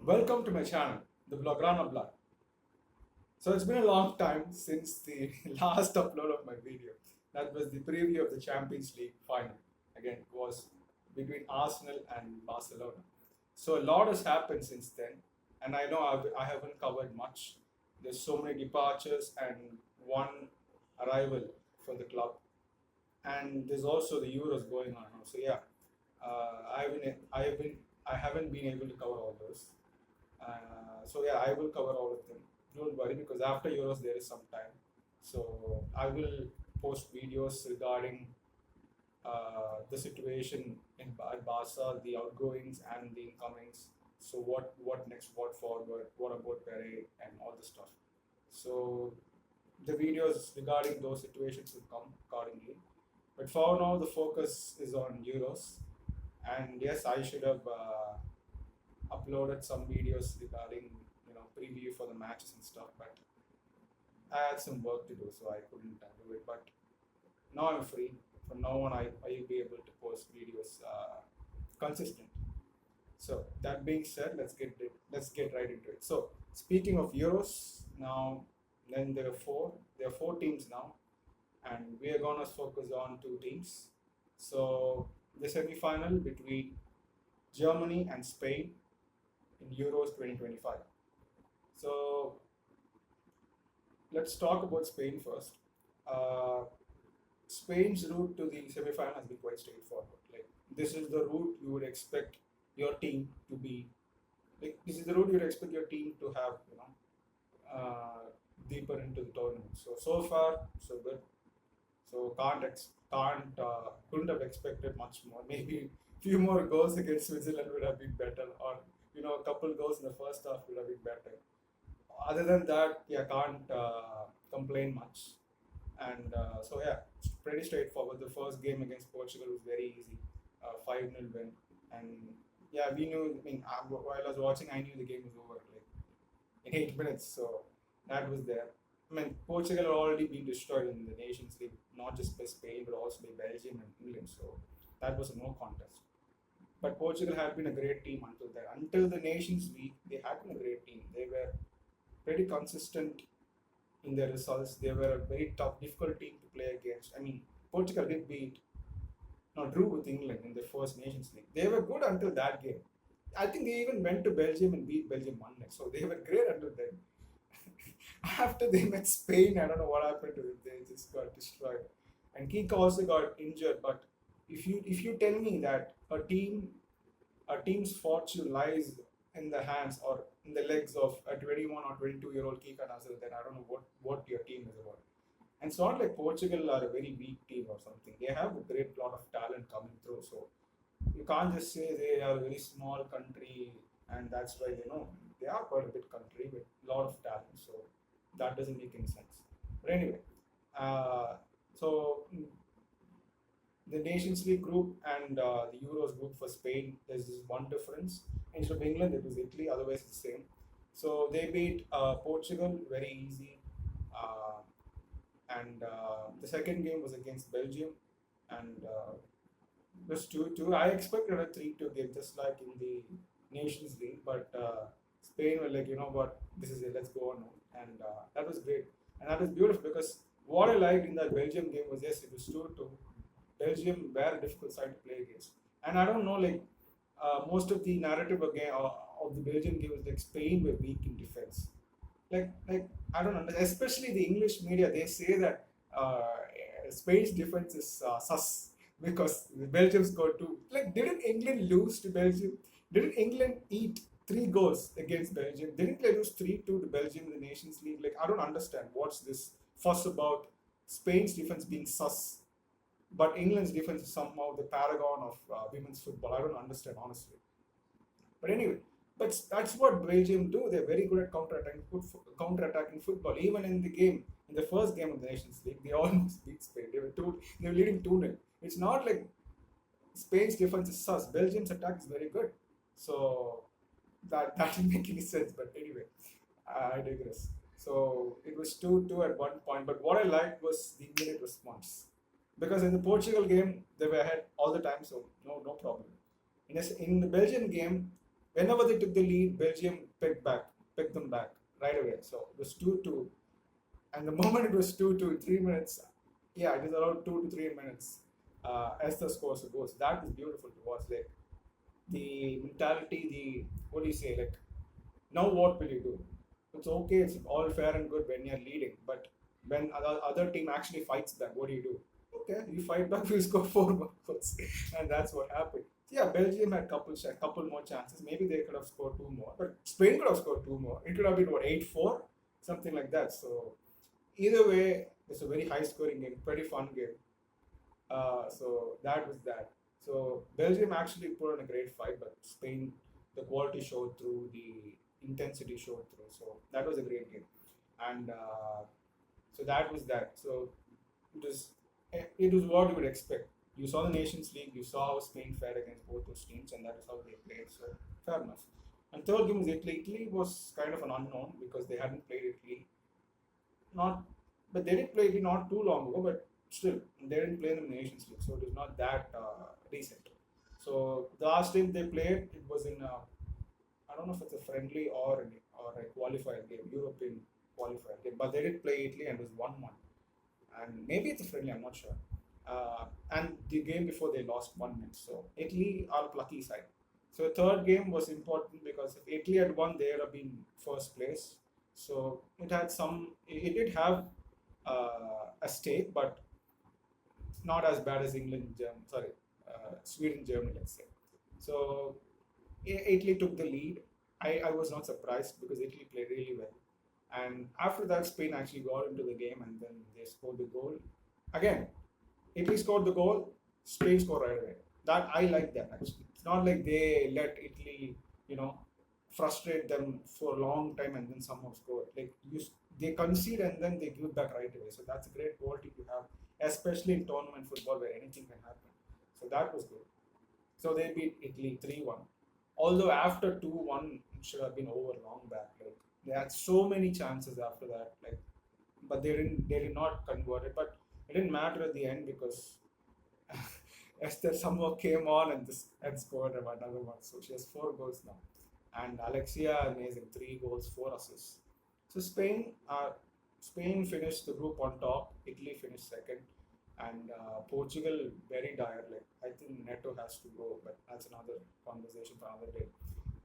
Welcome to my channel, the Blograna Blog. So it's been a long time since the last upload of my video. That was the preview of the Champions League final. Again, it was between Arsenal and Barcelona. So a lot has happened since then, and I know I haven't covered much. There's so many departures and one arrival for the club, and there's also the Euros going on now. So yeah, I haven't been able to cover all those. So yeah, I will cover all of them. Don't worry, because after Euros there is some time. So I will post videos regarding the situation at Barca, the outgoings and the incomings. So what next, what forward, what about Pere and all the stuff. So the videos regarding those situations will come accordingly. But for now, the focus is on Euros. And yes, I should have uploaded some videos regarding preview for the matches and stuff, but I had some work to do, so I couldn't do it. But now I'm free. From now on, I will be able to post videos consistent. So that being said, let's get right into it. So speaking of Euros, now then there are four teams now, and we are gonna focus on two teams. So the semi-final between Germany and Spain in Euros 2025. So let's talk about Spain first. Spain's route to the semi-final has been quite straightforward. Like, this is the route you would expect your team to be. Like, this is the route you would expect your team to have. Deeper into the tournament. So far so good. So couldn't have expected much more. Maybe few more goals against Switzerland would have been better, or a couple goals in the first half would have been better. Other than that, yeah, can't complain much. And so yeah, it's pretty straightforward. The first game against Portugal was very easy, 5-0 win. And yeah, we knew. I mean, while I was watching, I knew the game was over like in 8 minutes. So that was there. I mean, Portugal had already been destroyed in the Nations League, not just by Spain, but also by Belgium and England. So that was a no contest. But Portugal had been a great team until then. Until the Nations League, they had been a great team. They were pretty consistent in their results. They were a very tough, difficult team to play against. I mean, Portugal did drew with England in the first Nations League. They were good until that game. I think they even went to Belgium and beat Belgium 1-0. So they were great until then. After they met Spain, I don't know what happened to them. They just got destroyed. And Kika also got injured. But if you tell me that a team's fortune lies in the hands or in the legs of a 21 or 22-year-old Kika Nasser, then I don't know what your team is about. And it's not like Portugal are a very weak team or something. They have a great lot of talent coming through. So you can't just say they are a very small country and that's why they are quite a big country with a lot of talent. So that doesn't make any sense. But anyway, so the Nations League group and the Euros group for Spain, there's this one difference. Instead of England, it was Italy, otherwise it's the same. So they beat Portugal very easy. And the second game was against Belgium, and it was 2-2. I expected a 3-2 game, just like in the Nations League, but Spain were like, you know what, this is it, let's go on. And that was great. And that was beautiful because what I liked in that Belgium game was, yes, it was 2-2. Belgium were a difficult side to play against. And I don't know, like, most of the narrative again of the Belgium game was like Spain were weak in defense. Like I don't know, especially the English media, they say that Spain's defense is sus because the Belgium scored 2. Like, didn't England lose to Belgium? Didn't England eat 3 goals against Belgium? Didn't they lose 3-2 to Belgium in the Nations League? Like, I don't understand what's this fuss about Spain's defense being sus, but England's defense is somehow the paragon of women's football. I don't understand, honestly. But anyway, but that's what Belgium do. They're very good at counter-attacking football. Even in the first game of the Nations League, they almost beat Spain. They were leading 2-0. It's not like Spain's defense is sus. Belgium's attack is very good. So that didn't make any sense. But anyway, I digress. So it was 2-2 at one point. But what I liked was the immediate response. Because in the Portugal game, they were ahead all the time, so no problem. In the Belgian game, whenever they took the lead, Belgium picked them back right away. So it was 2-2, and the moment it was 2-2, 3 minutes, yeah, it is around 2 to 3 minutes as the score goes. That is beautiful to watch. Like the mentality, the what do you say? Like now, what will you do? It's okay. It's all fair and good when you're leading, but when other team actually fights back, what do you do? Okay, you fight back. You score four more goals, and that's what happened. Yeah, Belgium had couple more chances. Maybe they could have scored two more, but Spain could have scored two more. It could have been what 8-4, something like that. So either way, it's a very high scoring game, pretty fun game. So that was that. So Belgium actually put on a great fight, but Spain, the quality showed through, the intensity showed through. So that was a great game, and so that was that. So it was what you would expect. You saw the Nations League, you saw how Spain fared against both those teams, and that is how they played. So fair enough. And third game was Italy. Italy was kind of an unknown because they hadn't played Italy, not, but they did play Italy not too long ago, but still they didn't play in the Nations League, so it is not that recent. So the last time they played, it was in I don't know if it's a friendly or a qualifier game, European qualifier game, but they did play Italy and it was 1-1, and maybe it's a friendly, I'm not sure. And the game before they lost 1-0, so Italy are lucky side. So the third game was important because if Italy had won, they would have been first place. So it did have a stake, but not as bad as England, Sweden, Germany, let's say. So Italy took the lead. I was not surprised because Italy played really well. And after that, Spain actually got into the game and then they scored the goal. Again, Italy scored the goal, Spain scored right away. That I like that actually. It's not like they let Italy, you know, frustrate them for a long time and then somehow score. They concede and then they give back right away. So that's a great quality to have, especially in tournament football where anything can happen. So that was good. So they beat Italy 3-1. Although after 2-1, it should have been over long back. Like they had so many chances after that. Like, but they did not convert it. But it didn't matter at the end because Esther somehow came on and scored another one. So she has 4 goals now. And Alexia amazing, 3 goals, 4 assists. So Spain finished the group on top. Italy finished second, and Portugal very dire. Like I think Neto has to go, but that's another conversation for another day.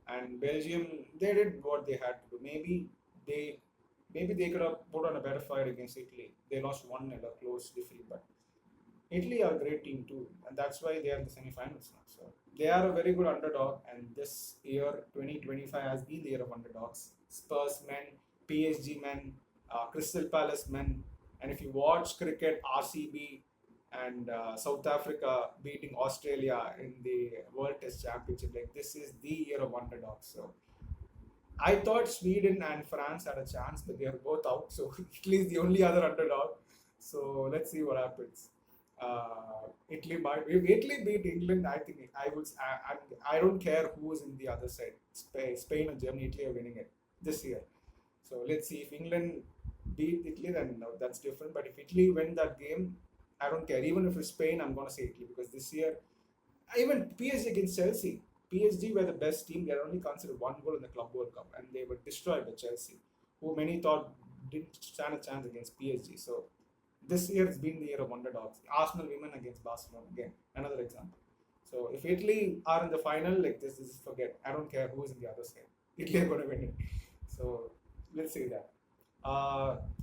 And Belgium, they did what they had to do. They maybe they could have put on a better fight against Italy. They lost 1 in a close defeat, but Italy are a great team too, and that's why they are in the semifinals now. So they are a very good underdog, and this year 2025 has been the year of underdogs. Spurs men, PSG men, Crystal Palace men, and if you watch cricket, RCB and South Africa beating Australia in the World Test Championship, like this is the year of underdogs. So I thought Sweden and France had a chance, but they are both out. So Italy is the only other underdog. So let's see what happens. Italy might. If Italy beat England, I think I would. I don't care who is in the other side. Spain or Germany, Italy are winning it this year. So let's see if England beat Italy, then no, that's different. But if Italy win that game, I don't care. Even if it's Spain, I'm gonna say Italy because this year, even PSG against Chelsea. PSG were the best team. They are only considered 1 goal in the Club World Cup, and they were destroyed by Chelsea, who many thought didn't stand a chance against PSG. So this year has been the year of underdogs. Arsenal women against Barcelona again, another example. So if Italy are in the final, like this is forget. I don't care who is in the other side. Italy are going to win it. So let's say that.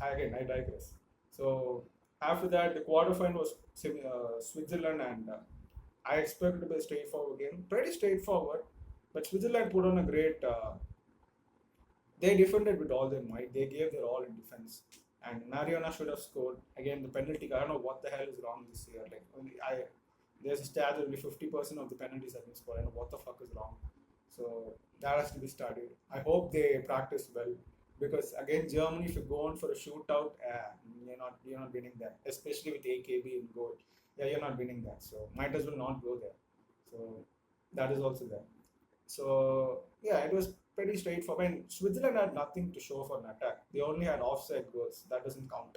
Again, I digress. So after that, the quarterfinal was Switzerland, and I expected to be a straightforward game, pretty straightforward. But Switzerland put on a great. They defended with all their might. They gave their all in defense, and Mariona should have scored. Again, the penalty. I don't know what the hell is wrong this year. Like only I, there's a stat that only 50% of the penalties have been scored. I don't know what the fuck is wrong. So that has to be studied. I hope they practice well because again, Germany, if you go on for a shootout, you're not winning that. Especially with AKB in goal, yeah, you're not winning that. So might as well not go there. So that is also there. So yeah, it was pretty straightforward. I mean, Switzerland had nothing to show for an attack. They only had offside goals. That doesn't count.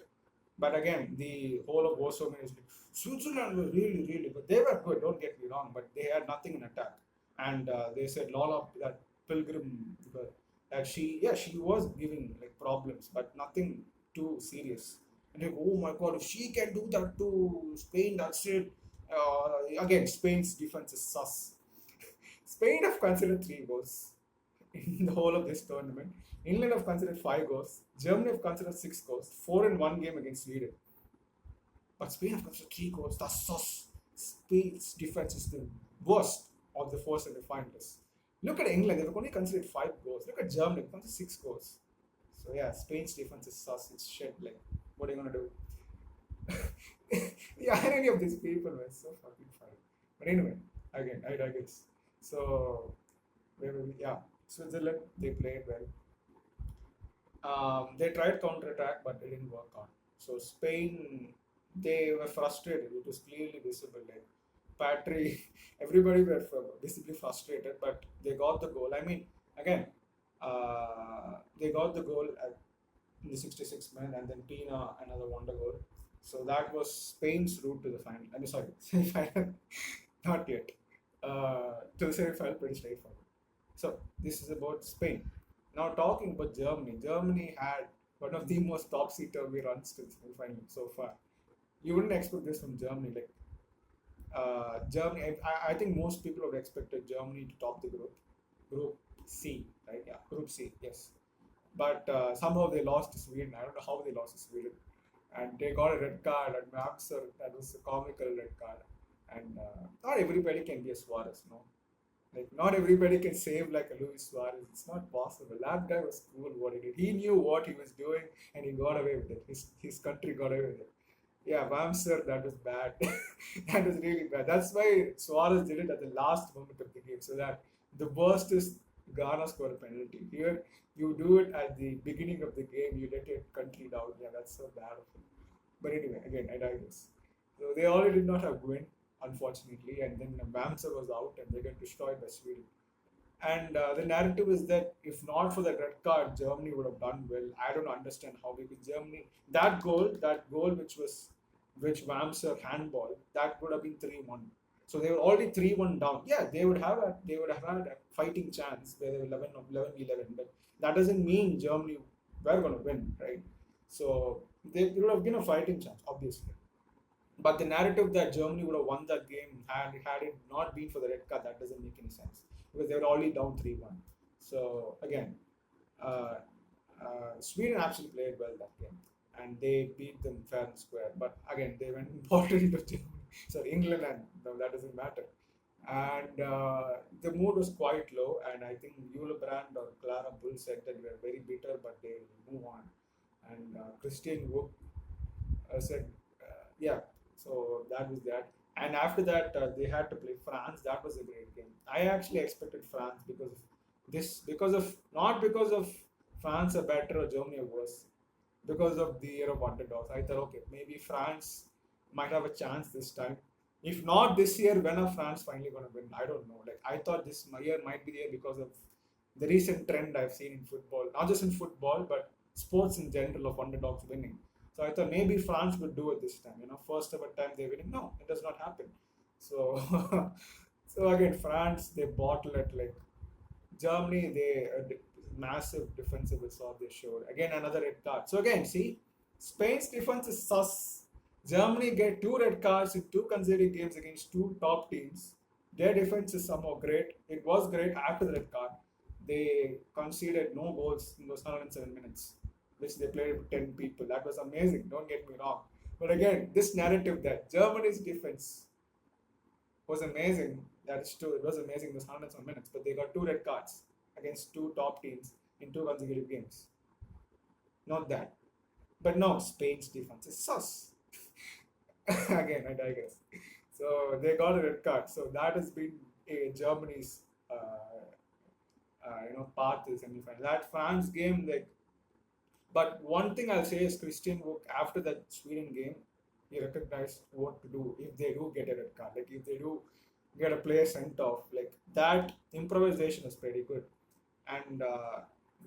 But again, the whole of Warsaw is like, Switzerland was really good. They were good, don't get me wrong, but they had nothing in attack. And they said lot of that pilgrim girl. That she was giving like problems, but nothing too serious. And like, oh my god, if she can do that to Spain, that's it. Again, Spain's defense is sus. Spain have considered 3 goals in the whole of this tournament. England have considered 5 goals. Germany have considered 6 goals. 4 in 1 game against Sweden. But Spain have considered 3 goals. That's sus. Spain's defense is the worst of the 4 semi-finalists. Look at England. They've only considered 5 goals. Look at Germany. They've considered 6 goals. So yeah, Spain's defense is sus. It's shit. Like, what are you gonna do? The irony of these people was so fucking funny. But anyway, again, I digress. So, where were we? Yeah, Switzerland, they played well. They tried counter-attack, but it didn't work out. So Spain, they were frustrated. It was clearly visible. Like Patry, everybody were visibly frustrated, but they got the goal. I mean, again, they got the goal in the 66th minute, and then Pina another wonder goal. So that was Spain's route to the final. I mean, sorry, semi-final. Not yet. To the semi-final, pretty straightforward. So this is about Spain. Now talking about Germany. Germany had one of the most topsy-turvy runs to the semi-final so far. You wouldn't expect this from Germany. Like Germany, I think most people would have expected Germany to top the Group C, right? Yeah, Group C, yes. But somehow they lost to Sweden. I don't know how they lost to Sweden. And they got a red card at Mamser. That was a comical red card. And not everybody can be a Suarez, no. Like, not everybody can save like a Luis Suarez. It's not possible. That guy was cool what he did. He knew what he was doing and he got away with it. His country got away with it. Yeah, Mamser, that was bad. That was really bad. That's why Suarez did it at the last moment of the game. So that the worst is Ghana score a penalty. Here, you do it at the beginning of the game. You let your country down. Yeah, that's so bad of him. But anyway, again, I digress. So they already did not have win, unfortunately, and then Mamser was out and they got destroyed by Sweden. And the narrative is that if not for the red card, Germany would have done well. I don't understand how, because Germany, that goal which Wamser handball, that would have been 3-1. So they were already 3-1 down. Yeah, they would have had a fighting chance where they were 11-11, but that doesn't mean Germany were going to win, right? So they would have been a fighting chance, obviously. But the narrative that Germany would have won that game had it not been for the red card, that doesn't make any sense, because they were already down 3-1. So again, uh, Sweden actually played well that game, and they beat them fair and square. But again, they went important to Germany. So England, and no, that doesn't matter. And the mood was quite low, and I think Brand or Clara Bull said that we are very bitter, but they will move on. And Christian Wook said, yeah, so that was that. And after that, they had to play France. That was a great game. I actually expected France because of this, not because of France are better or Germany are worse, because of the year of underdogs. I thought, okay, maybe France might have a chance this time. If not this year, when are France finally going to win? I don't know. Like, I thought this year might be the year because of the recent trend I've seen in football, not just in football, but sports in general, of underdogs winning. So I thought maybe France would do it this time. First ever time they're winning. No, it does not happen. So, so again, France, they bottle it. Like Germany, they massive defensive assault they showed. Again, another red card. So again, see, Spain's defense is sus. Germany get 2 red cards in 2 consecutive games against 2 top teams. Their defense is somehow great. It was great after the red card. They conceded no goals in those 107 minutes, which they played with 10 people. That was amazing, don't get me wrong. But again, this narrative that Germany's defense was amazing, that is true. It was amazing those 107 minutes, but they got 2 red cards against 2 top teams in 2 consecutive games. Not that. But no, Spain's defense is sus. Again, I digress. So they got a red card. So that has been Germany's path to the semi-final. That France game, like, but one thing I'll say is Christian Wook, after that Sweden game, he recognized what to do if they do get a red card. Like, if they do get a player sent off, like, that improvisation is pretty good. And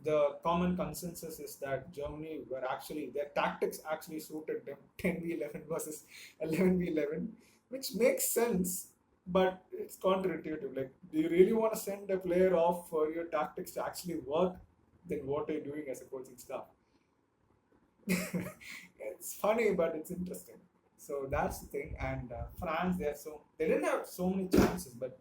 the common consensus is that Germany their tactics actually suited them 10v11 versus 11v11, which makes sense. but it's counterintuitive. Like, do you really want to send a player off for your tactics to actually work? Then what are you doing as a coaching staff? It's funny, but it's interesting. So that's the thing. And France, they didn't have so many chances, but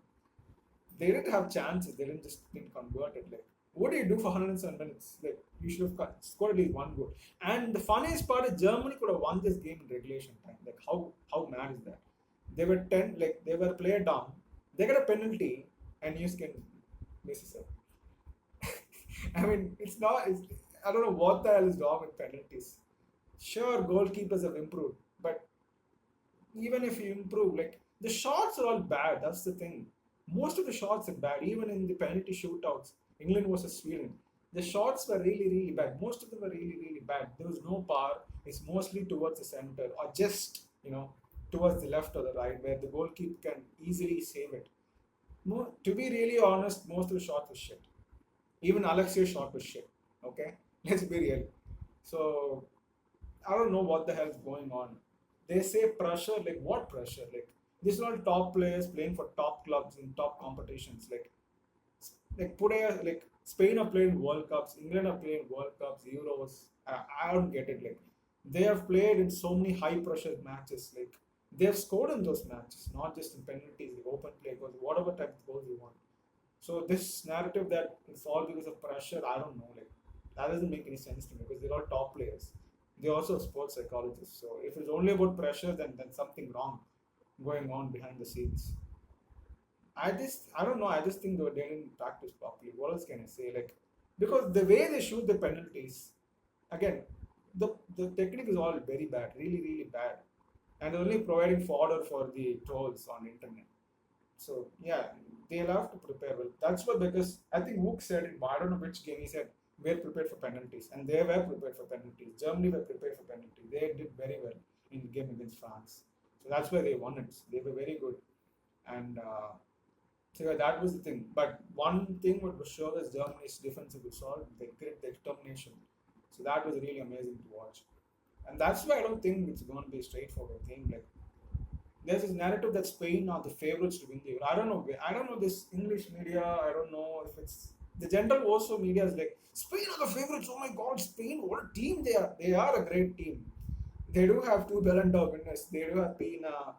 they didn't have chances. They didn't convert it. Like, what do you do for 107 minutes? Like, you should have scored at least one goal. And the funniest part is Germany could have won this game in regulation time. Like, how mad is that? They were 10, like they were player down. They got a penalty, and you can miss it. I mean, it's not. I don't know what the hell is wrong with penalties. Sure, goalkeepers have improved, but even if you improve, like the shots are all bad. That's the thing. Most of the shots are bad. Even in the penalty shootouts, England versus Sweden, the shots were really, really bad. Most of them were really, really bad. There was no power. It's mostly towards the center or just towards the left or the right, where the goalkeeper can easily save it. To be really honest, most of the shots were shit. Even Alexia's shot was shit. Okay, let's be real. So I don't know what the hell is going on. They say pressure, like what pressure? Like these are all top players playing for top clubs in top competitions. Like Spain are playing World Cups, England are playing World Cups, Euros. I don't get it. Like they have played in so many high pressure matches. Like they have scored in those matches, not just in penalties, like open play goals, whatever type of goals you want. So this narrative that it's all because of pressure, I don't know. Like that doesn't make any sense to me because they're all top players. They're also sports psychologists. So if it's only about pressure, then something wrong going on behind the scenes. I don't know. I just think they didn't practice properly. What else can I say? Like because the way they shoot the penalties, again, the technique is all very bad, really really bad, and only providing fodder for the trolls on internet. So yeah, they'll have to prepare well. That's what because I think Wook said in I don't know which game he said we're prepared for penalties, and they were prepared for penalties. Germany were prepared for penalties. They did very well in the game against France, so that's why they won it. They were very good, and so yeah, that was the thing. But one thing what was sure is Germany's defensive resolve, the grit, the determination. So that was really amazing to watch, and that's why I don't think it's going to be a straightforward game. Like there's this narrative that Spain are the favorites to win the Euro. I don't know. I don't know this English media. I don't know if it's the general also media is like Spain are the favorites. Oh my God, Spain! What a team they are. They are a great team. They do have two Ballon d'Or winners. They do have Pina,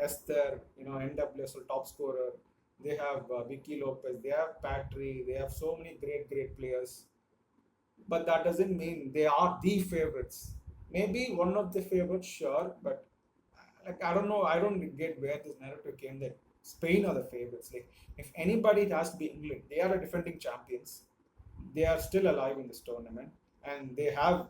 Esther, NWSL top scorer. They have Vicky Lopez. They have Patry. They have so many great players. But that doesn't mean they are the favorites. Maybe one of the favorites, sure, but like I don't know, I don't get where this narrative came that Spain are the favorites. Like if anybody, it has to be England. They are the defending champions. They are still alive in this tournament, and they have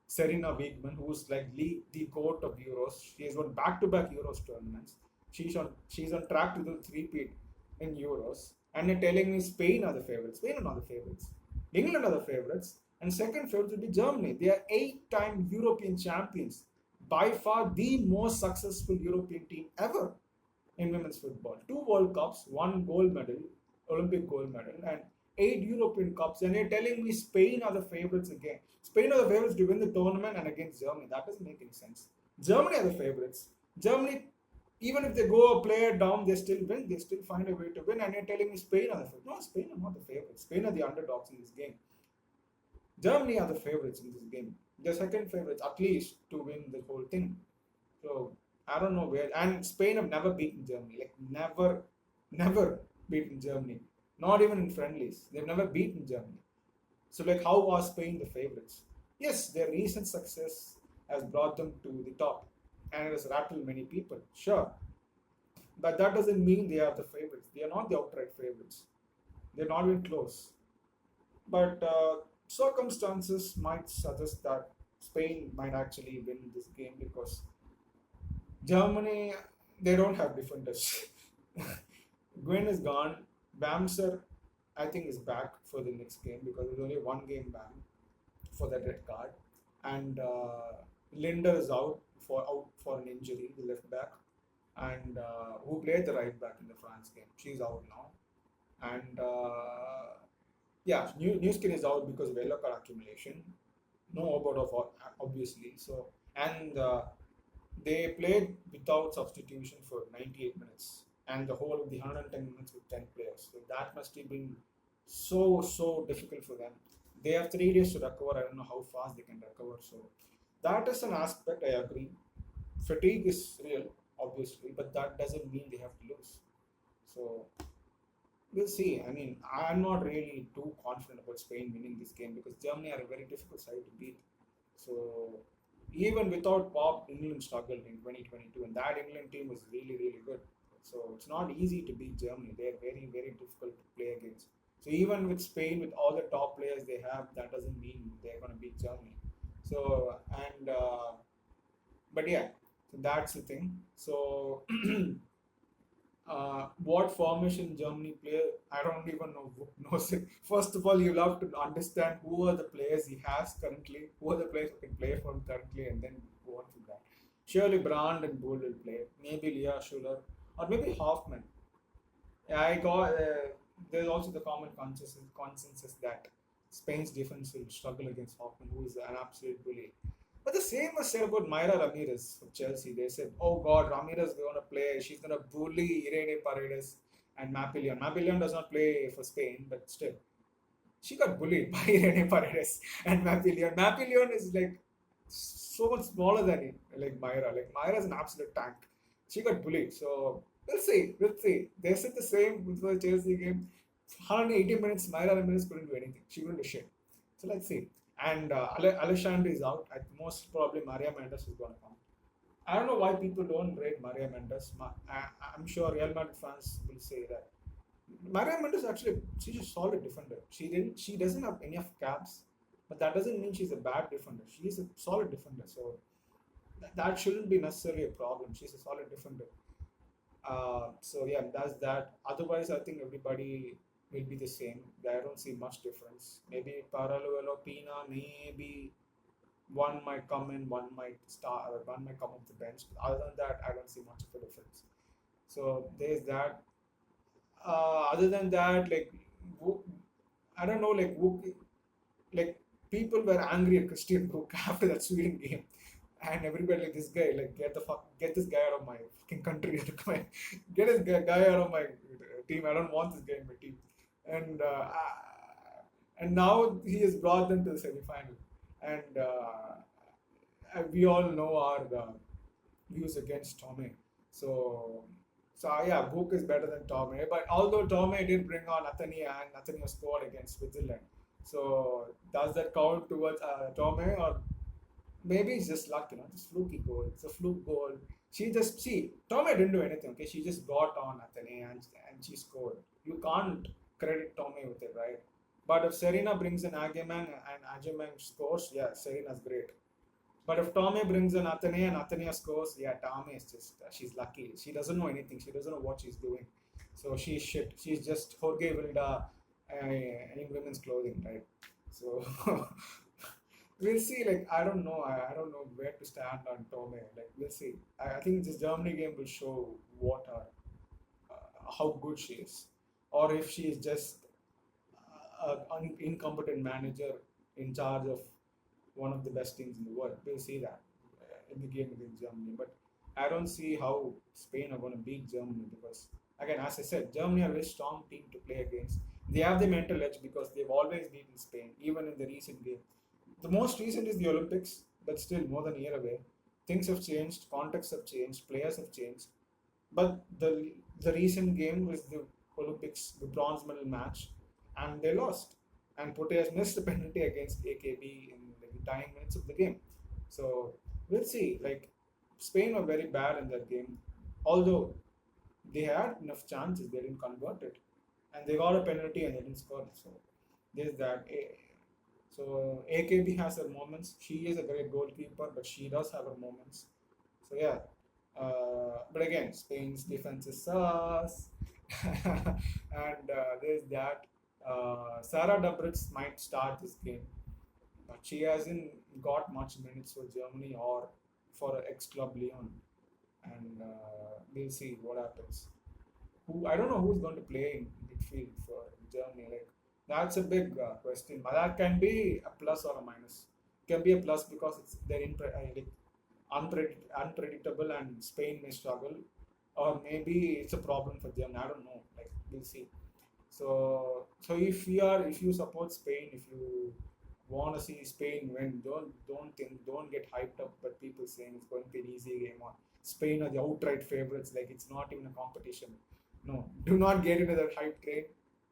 Serena Wiegman, who's like the goat of Euros. She has won back-to-back Euros tournaments. She's on track to do three-peat in Euros, and you're telling me Spain are the favorites. Spain are not the favorites. England are the favorites, and second favorite will be Germany. They are eight-time European champions, by far the most successful European team ever in women's football. Two World Cups, one gold medal, Olympic gold medal, and eight European Cups. And you're telling me Spain are the favorites again. Spain are the favorites to win the tournament and against Germany. That doesn't make any sense. Germany are the favorites. Germany, even if they go a player down, they still win. They still find a way to win. And you're telling me Spain are the favorites. No, Spain are not the favorites. Spain are the underdogs in this game. Germany are the favorites in this game. The second favorites, at least, to win the whole thing. So I don't know where. And Spain have never beaten Germany. Like never beaten Germany. Not even in friendlies. They've never beaten Germany. So like, how are Spain the favorites? Yes, their recent success has brought them to the top, and it has rattled many people. Sure, but that doesn't mean they are the favorites. They are not the outright favorites. They're not even close. But circumstances might suggest that Spain might actually win this game because Germany, they don't have defenders. Gwen is gone. Bamser, I think, is back for the next game because there's only one game ban for that red card, and Linder is out for an injury, the left back, and who played the right back in the France game. She's out now, and yeah, New Skin is out because of yellow card accumulation. No Obodov, obviously. So and they played without substitution for 98 minutes. and the whole of the 110 minutes with 10 players. So that must have been so difficult for them. They have 3 days to recover. I don't know how fast they can recover. So that is an aspect I agree. Fatigue is real, obviously, but that doesn't mean they have to lose. So we'll see. I mean, I'm not really too confident about Spain winning this game because Germany are a very difficult side to beat. So even without Pop, England struggled in 2022, and that England team was really good. So it's not easy to beat Germany. They're very difficult to play against. So even with Spain, with all the top players they have, that doesn't mean they're going to beat Germany. So and but yeah, so that's the thing. So what formation Germany play, I don't even know who knows it. First of all, you'll have to understand who are the players he has currently, who are the players who can play for him currently, and then go on from that. Surely Brand and Bull will play. Maybe Leah Schuler, or maybe Hoffman. I got. There's also the common consensus that Spain's defense will struggle against Hoffman, who is an absolute bully. But the same was said about Myra Ramirez of Chelsea. They said, "Oh God, Ramirez is going to play. She's going to bully Irene Paredes and Mapillion." Mapillion does not play for Spain, but still, she got bullied by Irene Paredes and Mapillion. Mapillion is like so much smaller than it, like Myra. Like Myra is an absolute tank. She got bullied. So we'll see. We'll see. They said the same with the Chelsea game. 180 minutes, Myra Ramirez couldn't do anything. She couldn't do shit. So let's see. And Alexandre is out. Most probably Maria Mendes is going to come. I don't know why people don't rate Maria Mendes. I'm sure Real Madrid fans will say that Maria Mendes actually she's a solid defender. She doesn't have any of caps, but that doesn't mean she's a bad defender. She is a solid defender. So that shouldn't be necessarily a problem. She's a solid defender. So yeah, that's that. Otherwise, I think everybody will be the same. I don't see much difference. Maybe Paraluelo, Pina, maybe one might come in, one might start, or one might come off the bench. But other than that, I don't see much of a difference. So there's that. Other than that, like I don't know, like people were angry at Christian Brook after that Sweden game, and everybody like this guy, like get this guy out of my fucking country, get this guy out of my team. I don't want this guy in my team, and now he has brought them to the semi-final, and we all know our views against Tommy. So, yeah, Book is better than Tommy. But although Tommy did bring on Nathania and Nathania scored against Switzerland, so does that count towards Tommy, or maybe it's just luck, just fluky goal. It's a fluke goal. Tommy didn't do anything. Okay, she just got on Nathania and she scored. You can't credit Tommy with it, right? But if Serena brings in Ageman and Ageman scores, yeah, Serena's great. But if Tommy brings in Athene and Athene scores, yeah, Tommy is just, she's lucky. She doesn't know anything. She doesn't know what she's doing. So she's shit. She's just Jorge Vilda in women's clothing, right? So we'll see. Like, I don't know. I don't know where to stand on Tommy. Like, we'll see. I think this Germany game will show what her, how good she is. Or if she is just an incompetent manager in charge of one of the best teams in the world. We'll see that in the game against Germany. But I don't see how Spain are going to beat Germany because, again, as I said, Germany are a very strong team to play against. They have the mental edge because they've always beaten Spain, even in the recent game. The most recent is the Olympics, but still more than a year away. Things have changed, contexts have changed, players have changed. But the recent game was the Olympics, the bronze medal match, and they lost. And Puteas missed a penalty against AKB in the dying minutes of the game. So we'll see. Like Spain were very bad in that game, although they had enough chances, they didn't convert it, and they got a penalty and they didn't score. So there's that. So AKB has her moments. She is a great goalkeeper, but she does have her moments. So yeah. But again, Spain's defense is sus, and there's that. Sarah Dubritz might start this game, but she hasn't got much minutes for Germany or for ex-club Lyon, and we'll see what happens. Who I don't know who's going to play in midfield for Germany. Like that's a big question, but that can be a plus or a minus. It can be a plus because it's they're unpredictable and Spain may struggle. or maybe it's a problem for Germany. I don't know. Like we'll see. So if you support Spain, if you want to see Spain win, don't get hyped up by people saying it's going to be an easy game or Spain are the outright favorites. Like it's not even a competition. No, do not get into that hype train.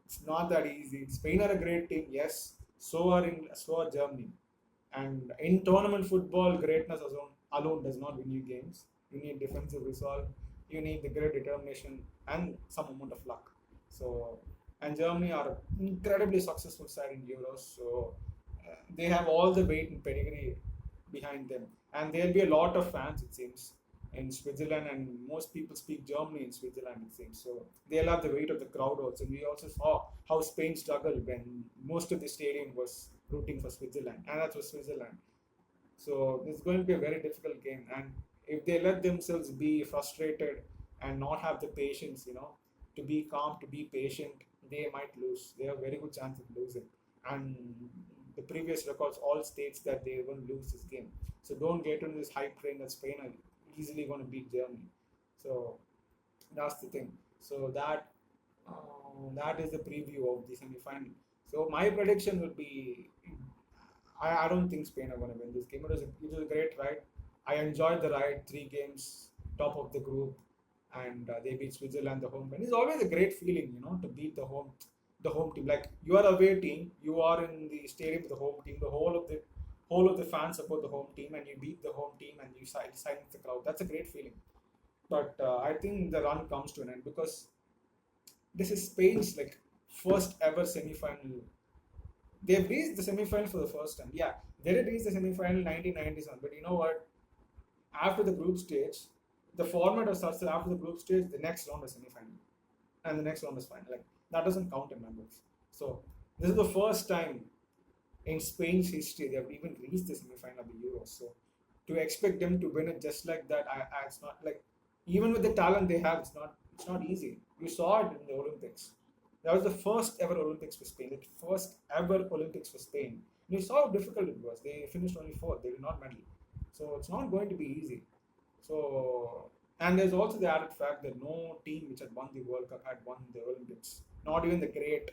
It's not that easy. Spain are a great team, yes. So are Germany. And in tournament football, greatness alone does not win you games. You need defensive resolve. You need the great determination and some amount of luck. So, and Germany are an incredibly successful side in Euros. So, they have all the weight and pedigree behind them. And there'll be a lot of fans, it seems, in Switzerland. And most people speak Germany in Switzerland, it seems. So, they'll have the weight of the crowd also. We also saw how Spain struggled when most of the stadium was rooting for Switzerland, and that was Switzerland. So this is going to be a very difficult game, and if they let themselves be frustrated and not have the patience, to be calm, to be patient, they might lose. They have a very good chance of losing, and the previous records all states that they will lose this game. So don't get on this hype train that Spain are easily going to beat Germany. So that's the thing. So that is the preview of the semi-final. So my prediction would be, I don't think Spain are going to win this game. It was a great ride. I enjoyed the ride. 3 games, top of the group, and they beat Switzerland, the home team. It's always a great feeling, to beat the home team. Like you are away team, you are in the stadium with the home team. The whole of the fans support the home team, and you beat the home team, and you silence the crowd. That's a great feeling. But I think the run comes to an end because this is Spain's like first ever semi-final. They've reached the semi-final for the first time. Yeah, they did reach the semi-final 1997. But you know what? After the group stage, the format was such that after the group stage, the next round was semi-final, and the next round was final. Like that doesn't count in my books. So this is the first time in Spain's history they have even reached the semi-final of the Euros. So to expect them to win it just like that, it's not like even with the talent they have, it's not easy. You saw it in the Olympics. That was the first ever Olympics for Spain. The first ever Olympics for Spain. And you saw how difficult it was. They finished only fourth. They did not medal. So it's not going to be easy. So and there's also the added fact that no team which had won the World Cup had won the Olympics. Not even the great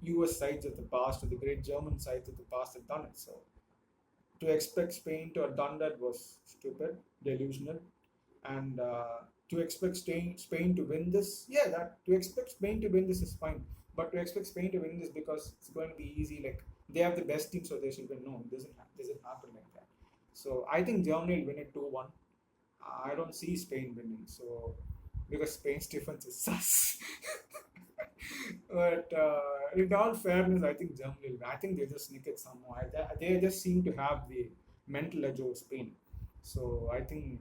US sides of the past or the great German sides of the past had done it. So to expect Spain to have done that was stupid, delusional, and to expect Spain to win this, yeah, that to expect Spain to win this is fine, but to expect Spain to win this because it's going to be easy, like they have the best team, so they should win. No, it doesn't happen like that. So I think Germany will win it 2-1. I don't see Spain winning, so because Spain's defense is sus. But in all fairness, I think Germany will win. I think they just sneak it somehow. They just seem to have the mental edge over Spain. So I think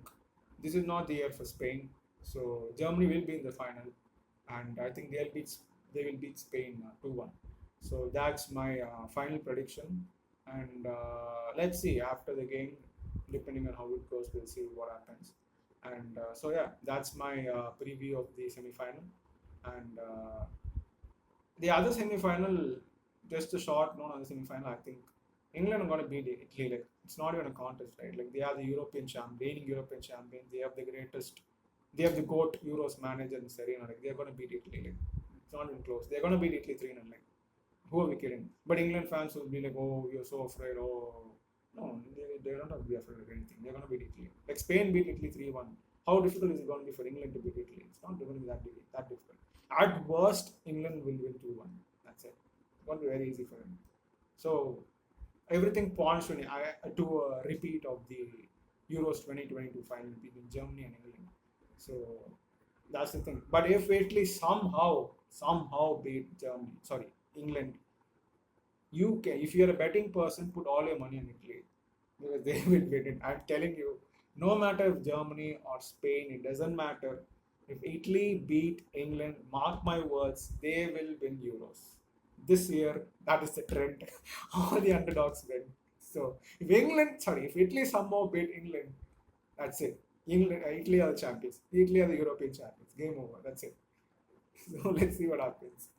this is not the year for Spain. So Germany will be in the final, and I think they will beat Spain 2-1. So that's my final prediction. And let's see after the game, depending on how it goes, we'll see what happens. And so yeah, that's my preview of the semi-final. And the other semi-final, just a short note on the semi-final, I think England are going to beat Italy. Like it's not even a contest, right? Like they are the reigning European champions. They have the greatest, they have the GOAT Euros manager in Serie A. Like they're going to beat Italy. Like it's not even close. They're going to beat Italy 3-0. Like who are we kidding? But England fans will be like, oh, you're so afraid. Oh, no, they don't have to be afraid of anything. They're going to beat Italy. Like Spain beat Italy 3-1. How difficult is it going to be for England to beat Italy? It's not going to be that difficult. At worst, England will win 2-1. That's it. It won't be very easy for them. So everything points to a repeat of the Euros 2022 final between Germany and England. So that's the thing. But if Italy somehow beat England, you can, if you're a betting person, put all your money on Italy because they will win it. I'm telling you, no matter if Germany or Spain, it doesn't matter. If Italy beat England, mark my words, they will win Euros. This year, that is the trend. All the underdogs win. So if Italy somehow beat England, that's it. Italy are the champions. Italy are the European champions. Game over. That's it. So let's see what happens.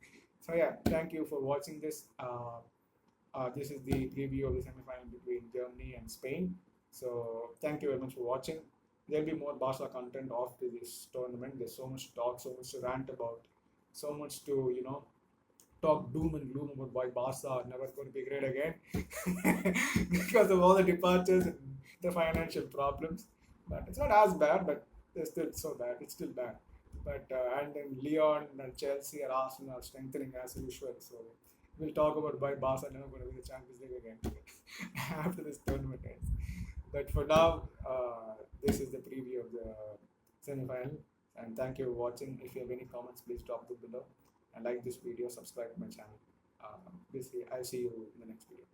So yeah, thank you for watching this. This is the preview of the semifinal between Germany and Spain. So thank you very much for watching. there'll be more Barca content after this tournament. There's so much to talk, so much to rant about, so much to talk doom and gloom about why Barca are never going to be great again because of all the departures and the financial problems. But it's not as bad, but it's still so bad. It's still bad. But and then Leon and Chelsea and Arsenal are strengthening as usual. So we'll talk about why Barca are never going to win the Champions League again after this tournament ends. But for now, this is the preview of the semi-final. And thank you for watching. If you have any comments, please drop them below. And like this video, subscribe to my channel. I'll see you in the next video.